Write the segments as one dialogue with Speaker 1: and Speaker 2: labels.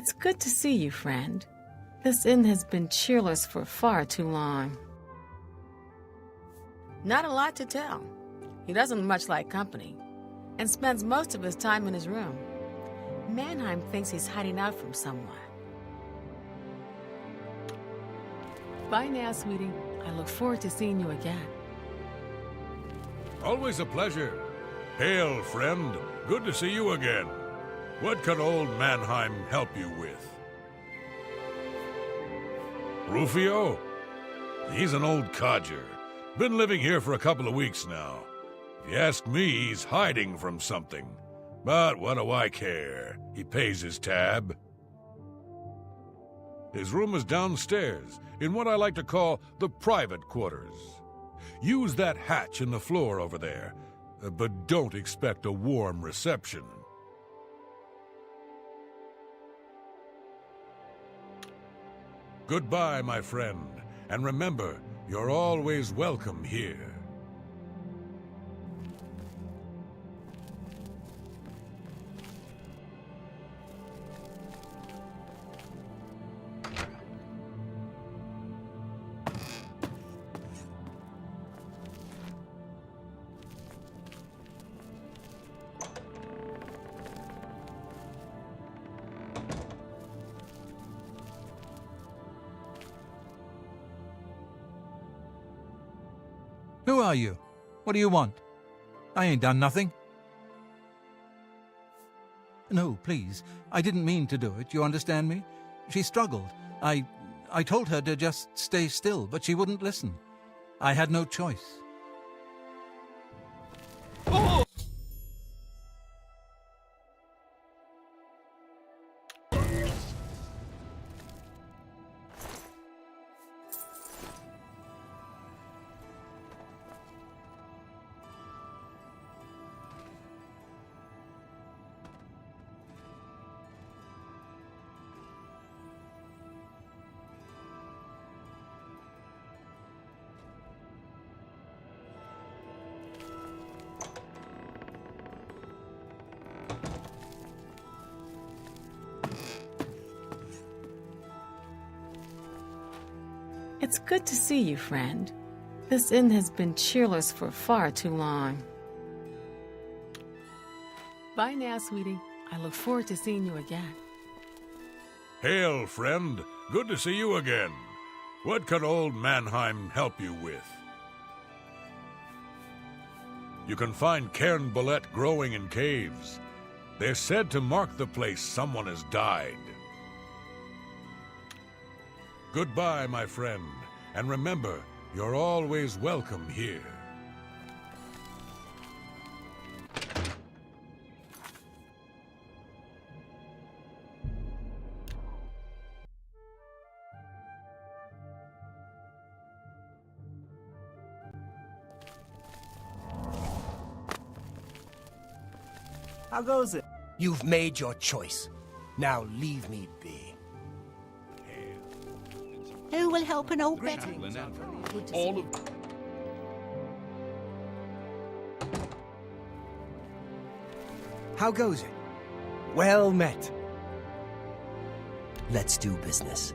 Speaker 1: It's good to see you, friend. This inn has been cheerless for far too long. Not a lot to tell. He doesn't much like company, and spends most of his time in his room. Mannheim thinks he's hiding out from someone. Bye now, sweetie. I look forward to seeing you again.
Speaker 2: Always a pleasure. Hail, friend. Good to see you again. What can old Mannheim help you with? Rufio? He's an old codger. Been living here for a couple of weeks now. If you ask me, he's hiding from something. But what do I care? He pays his tab. His room is downstairs, in what I like to call the private quarters. Use that hatch in the floor over there, but don't expect a warm reception. Goodbye, my friend, and remember, you're always welcome here.
Speaker 3: Who are you? What do you want? I ain't done nothing. No, please. I didn't mean to do it, you understand me? She struggled. I told her to just stay still, but she wouldn't listen. I had no choice.
Speaker 1: It's good to see you, friend. This inn has been cheerless for far too long. Bye now, sweetie. I look forward to seeing you again.
Speaker 2: Hail, friend. Good to see you again. What can old Mannheim help you with? You can find cairn bullet growing in caves. They're said to mark the place someone has died. Goodbye, my friend, and remember, you're always welcome here.
Speaker 4: How goes it? You've made your choice. Now leave me be.
Speaker 5: Who will help an old beggar?
Speaker 2: All of...
Speaker 4: How goes it? Well met. Let's do business.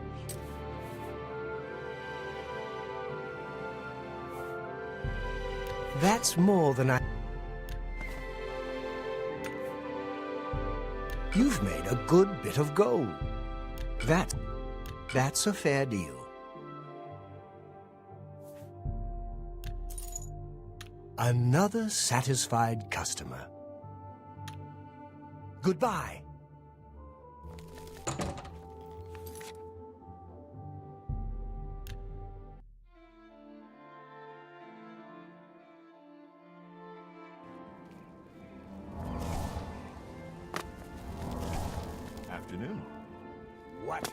Speaker 4: That's more than I... You've made a good bit of gold. That's a fair deal. Another satisfied customer. Goodbye.
Speaker 6: Afternoon.
Speaker 4: What?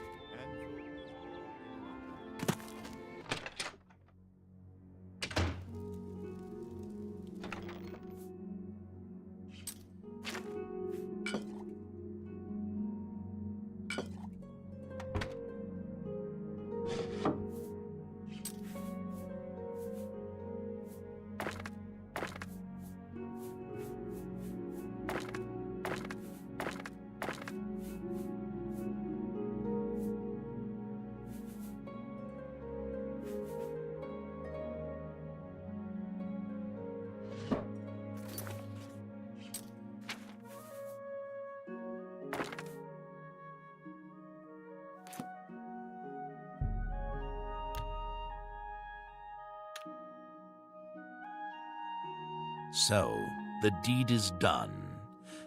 Speaker 6: So, the deed is done.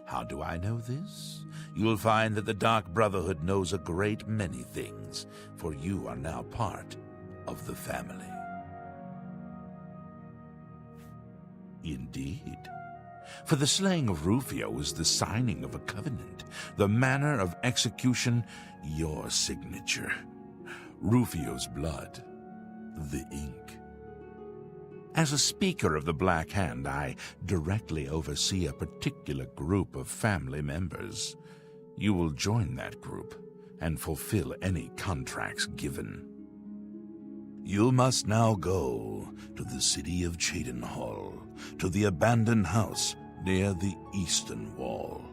Speaker 6: How do I know this? You'll find that the Dark Brotherhood knows a great many things, for you are now part of the family. Indeed. For the slaying of Rufio is the signing of a covenant, the manner of execution, your signature. Rufio's blood, the ink. As a speaker of the Black Hand, I directly oversee a particular group of family members. You will join that group and fulfill any contracts given. You must now go to the city of Cheydinhal, to the abandoned house near the eastern wall.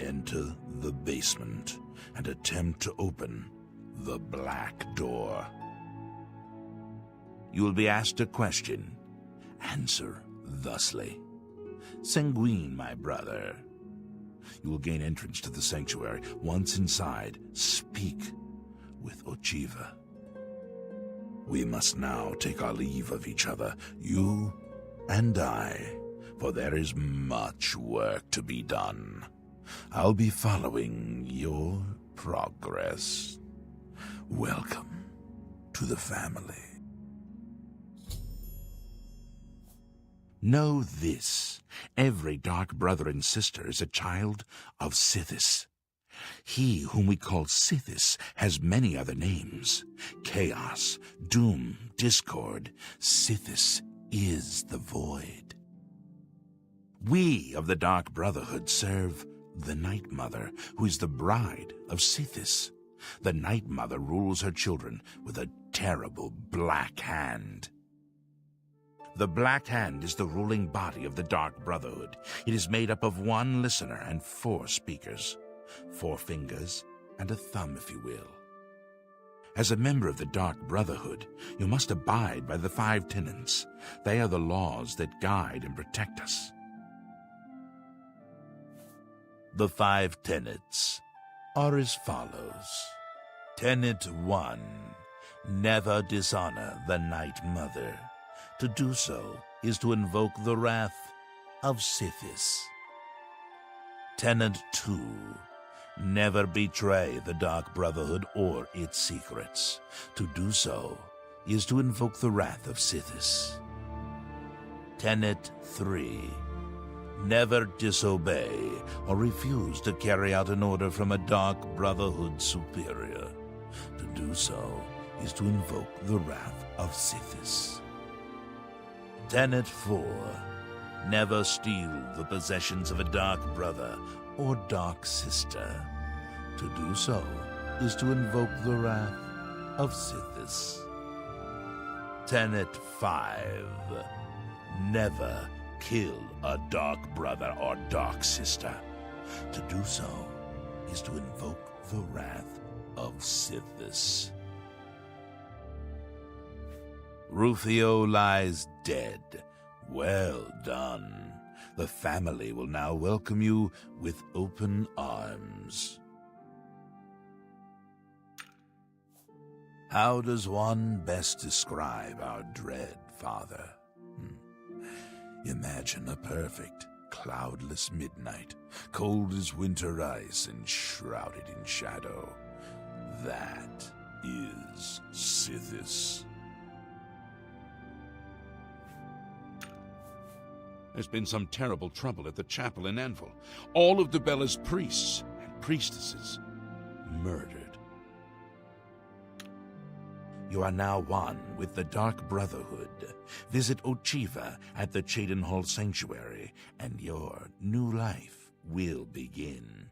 Speaker 6: Enter the basement and attempt to open the Black Door. You will be asked a question. Answer thusly. Sanguine, my brother. You will gain entrance to the sanctuary. Once inside, speak with Ochiva. We must now take our leave of each other, you and I, for there is much work to be done. I'll be following your progress. Welcome to the family. Know this, every dark brother and sister is a child of Sithis. He whom we call Sithis has many other names. Chaos, Doom, Discord. Sithis is the Void. We of the Dark Brotherhood serve the Night Mother, who is the bride of Sithis. The Night Mother rules her children with a terrible black hand. The Black Hand is the ruling body of the Dark Brotherhood. It is made up of one listener and 4 speakers. 4 fingers and a thumb, if you will. As a member of the Dark Brotherhood, you must abide by the 5 tenets. They are the laws that guide and protect us. The 5 tenets are as follows. Tenet 1. Never dishonor the Night Mother. To do so is to invoke the wrath of Sithis. Tenet 2. Never betray the Dark Brotherhood or its secrets. To do so is to invoke the wrath of Sithis. Tenet 3. Never disobey or refuse to carry out an order from a Dark Brotherhood superior. To do so is to invoke the wrath of Sithis. Tenet 4. Never steal the possessions of a Dark Brother or Dark Sister. To do so is to invoke the wrath of Sithis. Tenet 5. Never kill a Dark Brother or Dark Sister. To do so is to invoke the wrath of Sithis. Rufio lies dead. Well done. The family will now welcome you with open arms. How does one best describe our dread father? Imagine a perfect, cloudless midnight, cold as winter ice and shrouded in shadow. That is Sithis.
Speaker 7: There's been some terrible trouble at the chapel in Anvil. All of Debella's priests and priestesses murdered.
Speaker 6: You are now one with the Dark Brotherhood. Visit Ochiva at the Cheydinhal Sanctuary, and your new life will begin.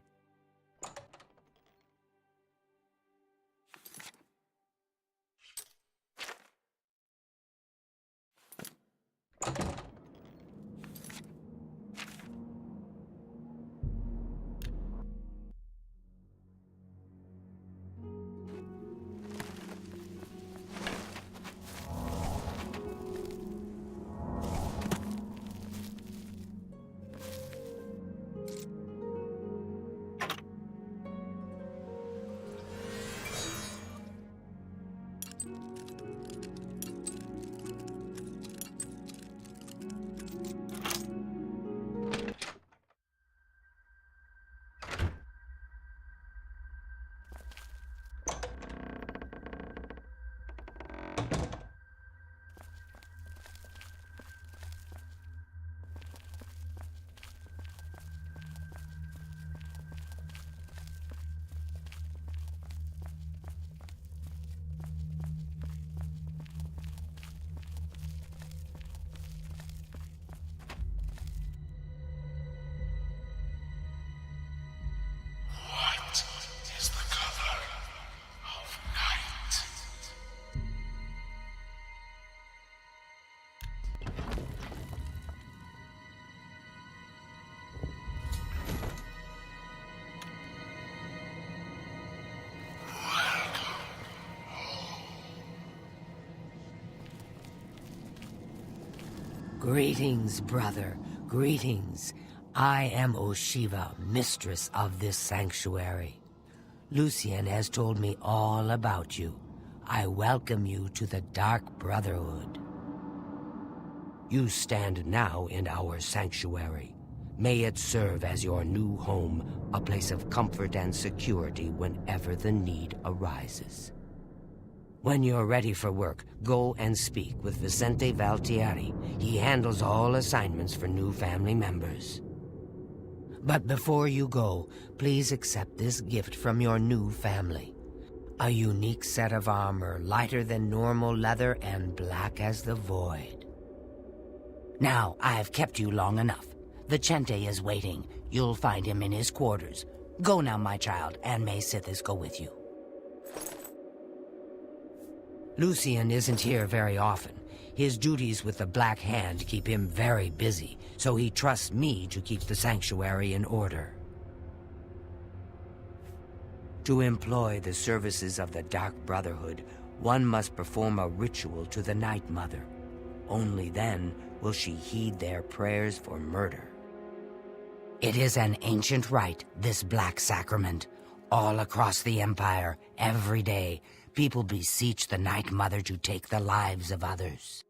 Speaker 8: Greetings, brother. Greetings. I am Oshiva, mistress of this sanctuary. Lucien has told me all about you. I welcome you to the Dark Brotherhood. You stand now in our sanctuary. May it serve as your new home, a place of comfort and security whenever the need arises. When you're ready for work, go and speak with Vicente Valtieri. He handles all assignments for new family members. But before you go, please accept this gift from your new family. A unique set of armor, lighter than normal leather and black as the void. Now, I've kept you long enough. Vicente is waiting. You'll find him in his quarters. Go now, my child, and may Sithis go with you. Lucien isn't here very often. His duties with the Black Hand keep him very busy, so he trusts me to keep the sanctuary in order. To employ the services of the Dark Brotherhood, one must perform a ritual to the Night Mother. Only then will she heed their prayers for murder. It is an ancient rite, this Black Sacrament. All across the Empire, every day, people beseech the Night Mother to take the lives of others.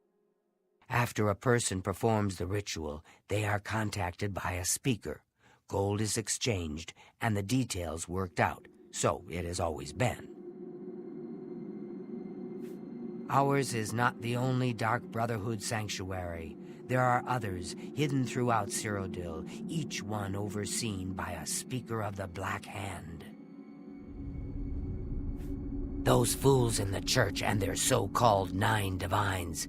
Speaker 8: After a person performs the ritual, they are contacted by a speaker. Gold is exchanged, and the details worked out. So it has always been. Ours is not the only Dark Brotherhood sanctuary. There are others hidden throughout Cyrodiil, each one overseen by a speaker of the Black Hand. Those fools in the church and their so-called 9 divines.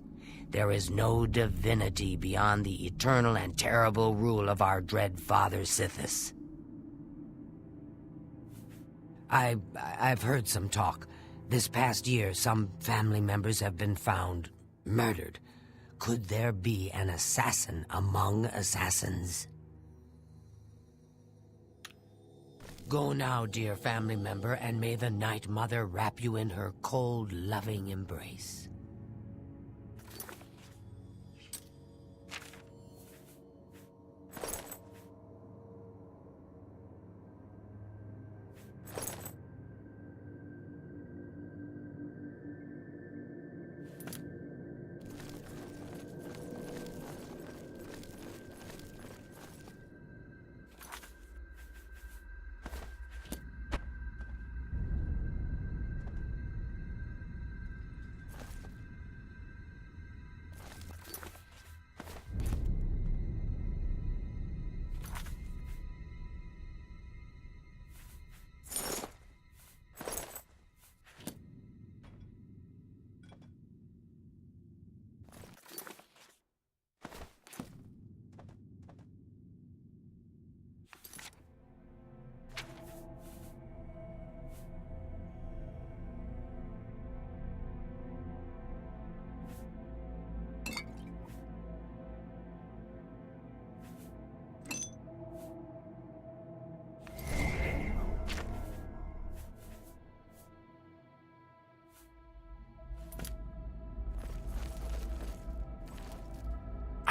Speaker 8: There is no divinity beyond the eternal and terrible rule of our dread father Sithis. I've heard some talk. This past year, some family members have been found murdered. Could there be an assassin among assassins? Go now, dear family member, and may the Night Mother wrap you in her cold, loving embrace.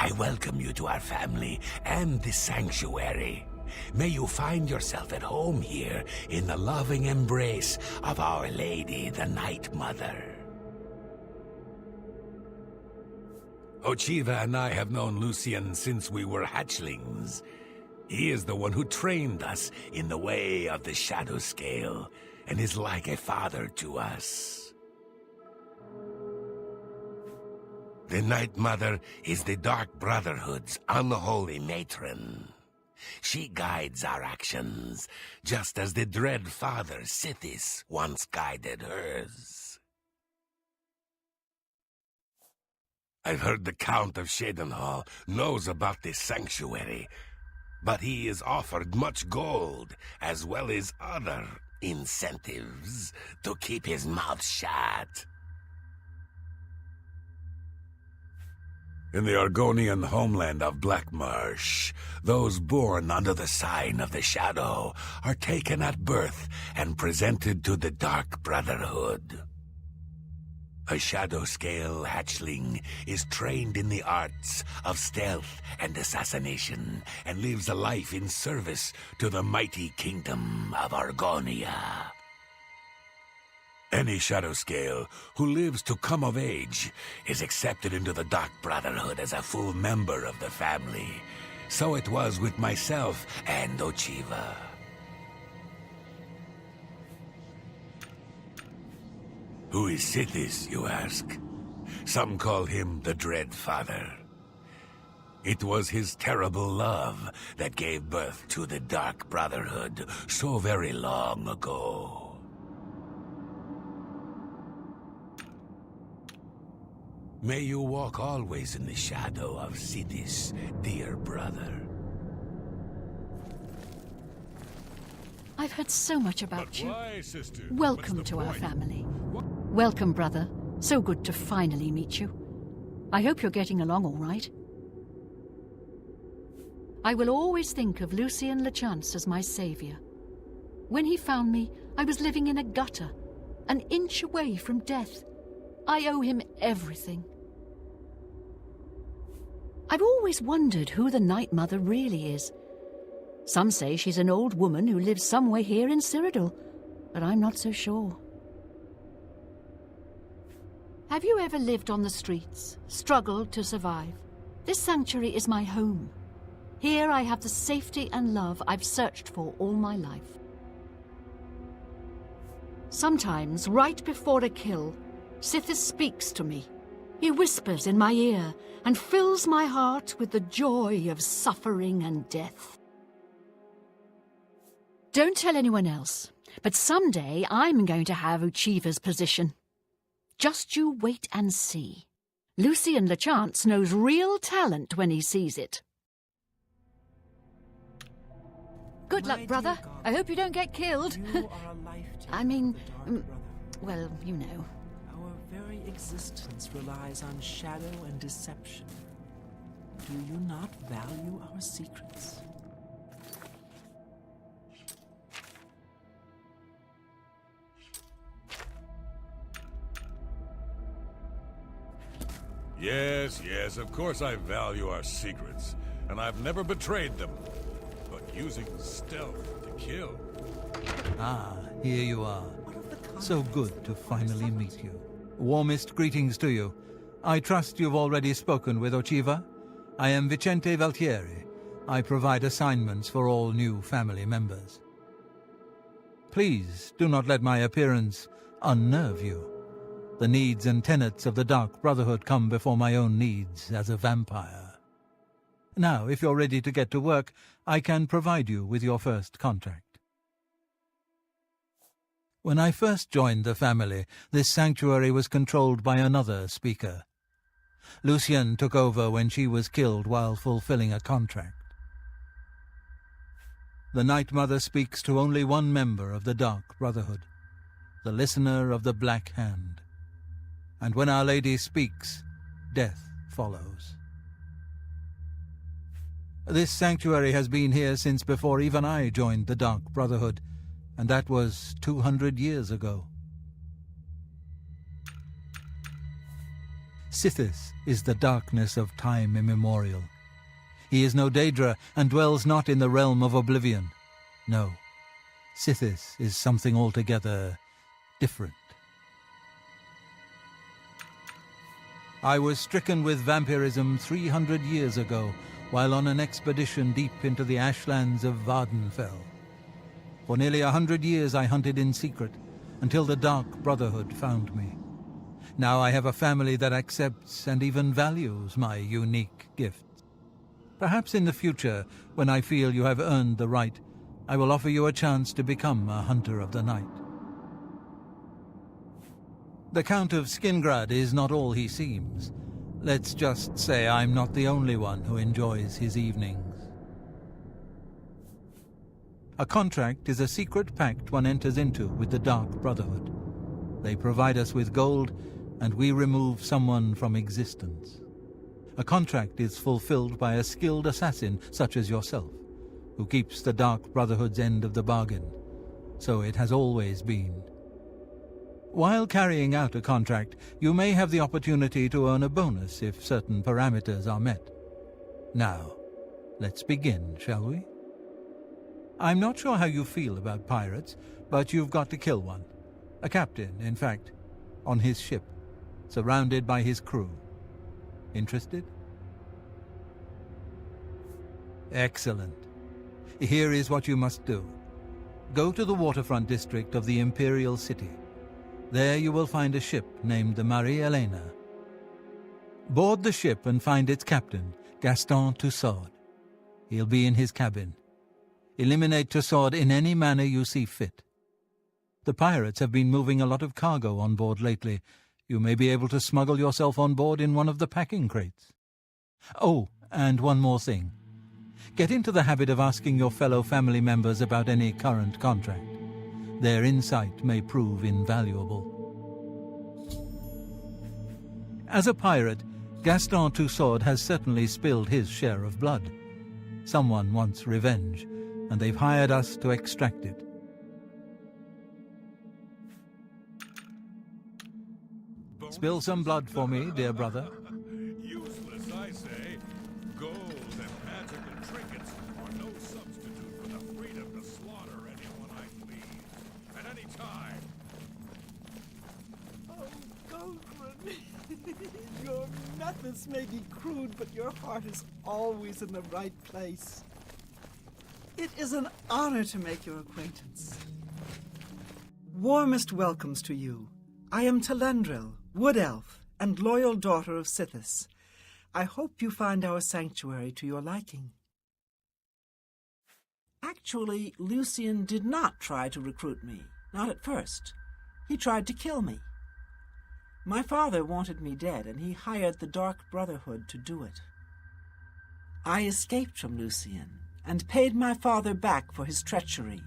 Speaker 9: I welcome you to our family and this sanctuary. May you find yourself at home here in the loving embrace of Our Lady, the Night Mother.
Speaker 2: Ochiva and I have known Lucien since we were hatchlings. He is the one who trained us in the way of the Shadow Scale, and is like a father to us. The Night Mother is the Dark Brotherhood's unholy matron. She guides our actions, just as the dread father Sithis once guided hers. I've heard the Count of Shadenhall knows about this sanctuary, but he is offered much gold, as well as other incentives, to keep his mouth shut. In the Argonian homeland of Blackmarsh, those born under the sign of the Shadow are taken at birth and presented to the Dark Brotherhood.
Speaker 9: A shadow-scale hatchling is trained in the arts of stealth and assassination and lives a life in service to the mighty kingdom of Argonia. Any shadow-scale who lives to come of age is accepted into the Dark Brotherhood as a full member of the family. So it was with myself and Ochiva. Who is Sithis, you ask? Some call him the Dread Father. It was his terrible love that gave birth to the Dark Brotherhood so very long ago. May you walk always in the shadow of Sithis, dear brother.
Speaker 10: I've heard so much about you.
Speaker 2: Why, sister?
Speaker 10: Welcome to our family. Welcome, brother. So good to finally meet you. I hope you're getting along all right. I will always think of Lucien Lechance as my savior. When he found me, I was living in a gutter, an inch away from death. I owe him everything. I've always wondered who the Night Mother really is. Some say she's an old woman who lives somewhere here in Cyrodiil, but I'm not so sure. Have you ever lived on the streets, struggled to survive? This sanctuary is my home. Here I have the safety and love I've searched for all my life. Sometimes, right before a kill, Sithis speaks to me. He whispers in my ear and fills my heart with the joy of suffering and death. Don't tell anyone else, but someday I'm going to have Uchiva's position. Just you wait and see. Lucien Lechance knows real talent when he sees it. Good luck, brother. I hope you don't get killed. I mean, well, you know.
Speaker 11: Our very existence relies on shadow and deception. Do you not value our secrets?
Speaker 2: Yes, of course I value our secrets, and I've never betrayed them. But using stealth to kill...
Speaker 3: Ah, here you are. So good to finally meet you. Warmest greetings to you. I trust you've already spoken with Ochiva. I am Vicente Valtieri. I provide assignments for all new family members. Please do not let my appearance unnerve you. The needs and tenets of the Dark Brotherhood come before my own needs as a vampire. Now, if you're ready to get to work, I can provide you with your first contract. When I first joined the family, this sanctuary was controlled by another speaker. Lucien took over when she was killed while fulfilling a contract. The Night Mother speaks to only one member of the Dark Brotherhood, the Listener of the Black Hand. And when Our Lady speaks, death follows. This sanctuary has been here since before even I joined the Dark Brotherhood, and that was 200 years ago. Sithis is the darkness of time immemorial. He is no Daedra and dwells not in the realm of Oblivion. No, Sithis is something altogether different. I was stricken with vampirism 300 years ago, while on an expedition deep into the ashlands of Vardenfell. For nearly 100 years I hunted in secret, until the Dark Brotherhood found me. Now I have a family that accepts and even values my unique gifts. Perhaps in the future, when I feel you have earned the right, I will offer you a chance to become a Hunter of the Night. The Count of Skingrad is not all he seems. Let's just say I'm not the only one who enjoys his evenings. A contract is a secret pact one enters into with the Dark Brotherhood. They provide us with gold, and we remove someone from existence. A contract is fulfilled by a skilled assassin such as yourself, who keeps the Dark Brotherhood's end of the bargain. So it has always been. While carrying out a contract, you may have the opportunity to earn a bonus if certain parameters are met. Now, let's begin, shall we? I'm not sure how you feel about pirates, but you've got to kill one. A captain, in fact, on his ship, surrounded by his crew. Interested? Excellent. Here is what you must do. Go to the waterfront district of the Imperial City. There you will find a ship named the Marie Elena. Board the ship and find its captain, Gaston Tussaud. He'll be in his cabin. Eliminate Tussaud in any manner you see fit. The pirates have been moving a lot of cargo on board lately. You may be able to smuggle yourself on board in one of the packing crates. Oh, and one more thing. Get into the habit of asking your fellow family members about any current contract. Their insight may prove invaluable. As a pirate, Gaston Tussaud has certainly spilled his share of blood. Someone wants revenge, and they've hired us to extract it. Spill some blood for me, dear brother.
Speaker 2: Useless, I say. Gold and magical trinkets are no substitute for the freedom to slaughter anyone I please, at any time.
Speaker 11: Oh, Gogren. Your methods may be crude, but your heart is always in the right place. It is an honor to make your acquaintance. Warmest welcomes to you. I am Telendril, Wood Elf, and loyal daughter of Sithis. I hope you find our sanctuary to your liking. Actually, Lucian did not try to recruit me, not at first. He tried to kill me. My father wanted me dead, and he hired the Dark Brotherhood to do it. I escaped from Lucian, and paid my father back for his treachery.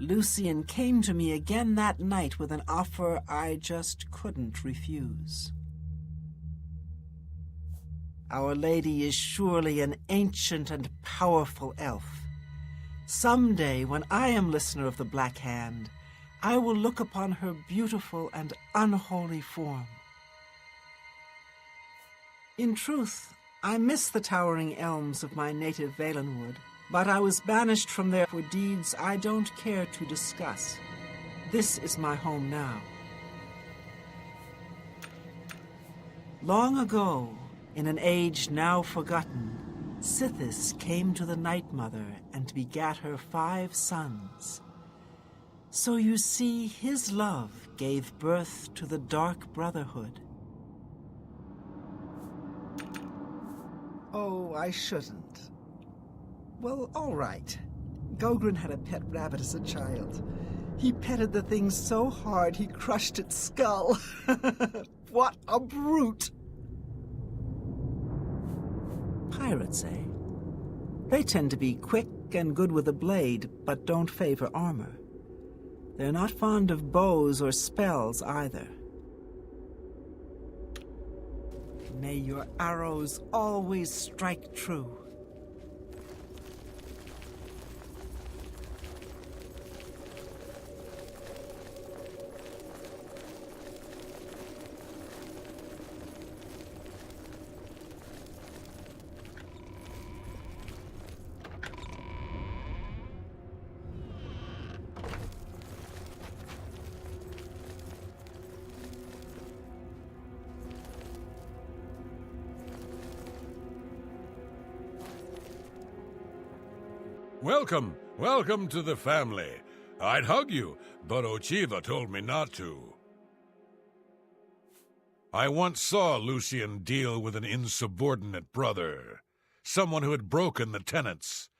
Speaker 11: Lucian came to me again that night with an offer I just couldn't refuse. Our Lady is surely an ancient and powerful elf. Someday, when I am Listener of the Black Hand, I will look upon her beautiful and unholy form. In truth, I miss the towering elms of my native Valenwood, but I was banished from there for deeds I don't care to discuss. This is my home now. Long ago, in an age now forgotten, Sithis came to the Night Mother and begat her 5 sons. So you see, his love gave birth to the Dark Brotherhood. Oh, I shouldn't. Well, all right. Gogren had a pet rabbit as a child. He petted the thing so hard he crushed its skull. What a brute! Pirates, eh? They tend to be quick and good with a blade, but don't favor armor. They're not fond of bows or spells either. May your arrows always strike true.
Speaker 2: Welcome to the family. I'd hug you, but Ochiva told me not to. I once saw Lucian deal with an insubordinate brother, someone who had broken the tenets.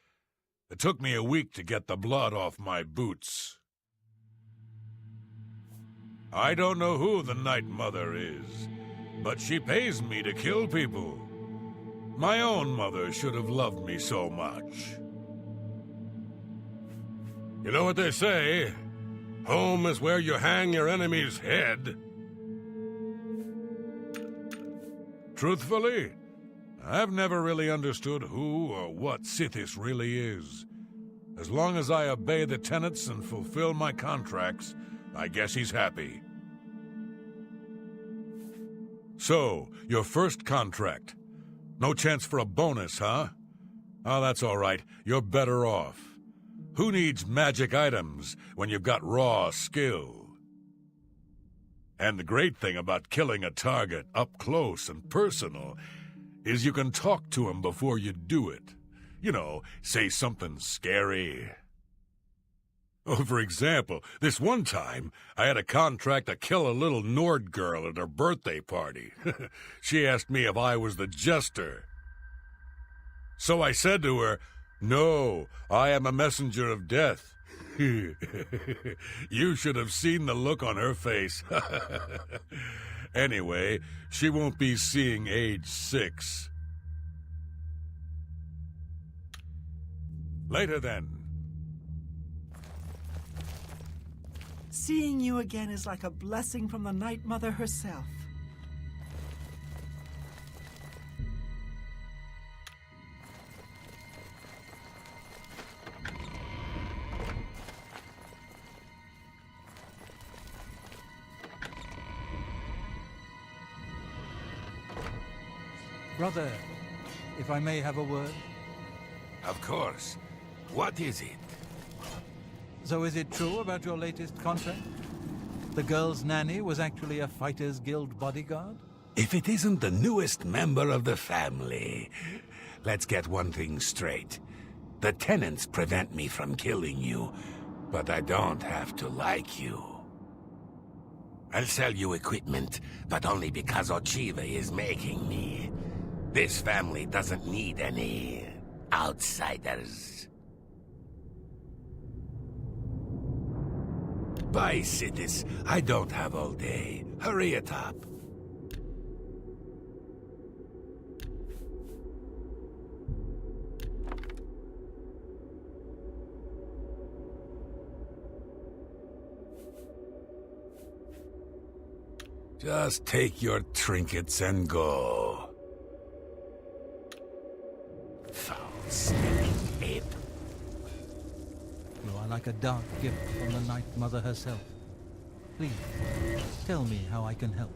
Speaker 2: It took me a week to get the blood off my boots. I don't know who the Night Mother is, but she pays me to kill people. My own mother should have loved me so much. You know what they say? Home is where you hang your enemy's head. Truthfully, I've never really understood who or what Sithis really is. As long as I obey the tenets and fulfill my contracts, I guess he's happy. So, your first contract. No chance for a bonus, huh? Oh, that's all right. You're better off. Who needs magic items when you've got raw skill? And the great thing about killing a target up close and personal is you can talk to him before you do it. You know, say something scary. Oh, for example, this one time, I had a contract to kill a little Nord girl at her birthday party. She asked me if I was the jester. So I said to her, "No, I am a messenger of death." You should have seen the look on her face. Anyway, she won't be seeing age 6. Later then.
Speaker 11: Seeing you again is like a blessing from the Night Mother herself.
Speaker 3: Brother, if I may have a word.
Speaker 9: Of course. What is it?
Speaker 3: So is it true about your latest contract? The girl's nanny was actually a Fighters Guild bodyguard?
Speaker 9: If it isn't the newest member of the family. Let's get one thing straight. The tenants prevent me from killing you, but I don't have to like you. I'll sell you equipment, but only because Ochiva is making me. This family doesn't need any outsiders. Bye, Sidis. I don't have all day. Hurry it up. Just take your trinkets and go. Foul-smelling ape.
Speaker 3: You are like a dark gift from the Night Mother herself. Please, tell me how I can help.